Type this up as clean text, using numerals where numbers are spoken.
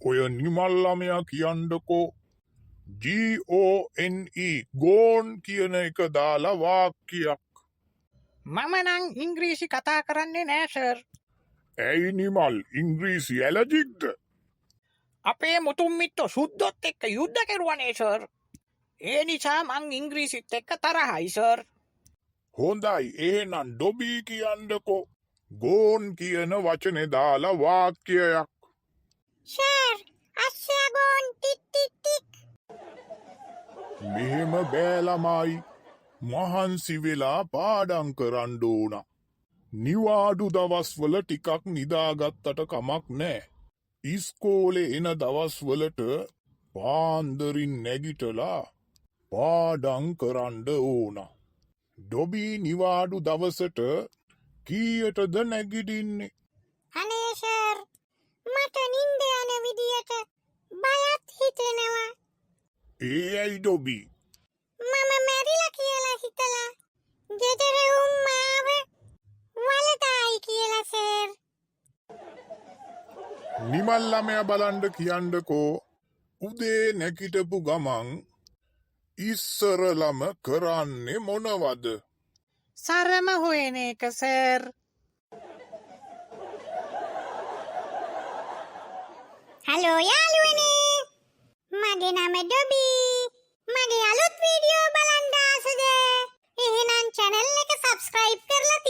ඔය නිමල් ළමයා කියන්නකෝ GONE ගෝන් කියන එක දාලා වාක්‍යයක්. මම නං ඉංග්‍රීසි කතා කරන්නේ නෑ සර්. ඇයි නිමල් ඉංග්‍රීසි ඇලජික්ද? අපේ මුතුම්මිත්තෝ සුද්දොත් එක්ක යුද්ධ කෙරුවනේ සර්. ඒ නිසා මං ඉංග්‍රීසිත් එක්ක තරහයි සර්. හොඳයි එහෙනම් ඩොබී කියන්නකෝ ගෝන් කියන වචනේ දාලා වාක්‍යයක්. සර් අස්සයගෝන් ටික්. මෙහෙම බෑ ළමයි. මහන්සි වෙලා පාඩම් කරන්න ඕන. නිවාඩු දවස්වල ටිකක් නිදාගත්තට කමක් නෑ. ඉස්කෝලේ එන දවස්වලට පාන්දරින් නැගිටලා පාඩම් කරන්න ඕන. ඩොබී නිවාඩු දවසට කීයටද නැගිටින්නේ? අනේ සර් මට නින්ද යන විදියට බයත් හිතෙනවා. ඒ ඇයි ඩොබී? මම මැරිලා කියලා හිතලා ගෙදර උම්මාව වලදායි කියලා සර්. නිමල් ළමයා බලන්න කියන්නකෝ උදේ නැගිටපු ගමන් ඉස්සරලම කරන්නේ මොනවද? සරම හොයන එක සර්. හලෝ යාළුවනේ මගේ නම ඩොබී. මගේ අලුත් වීඩියෝ බලන්න ආසද? එහෙනම් channel එක subscribe කරලා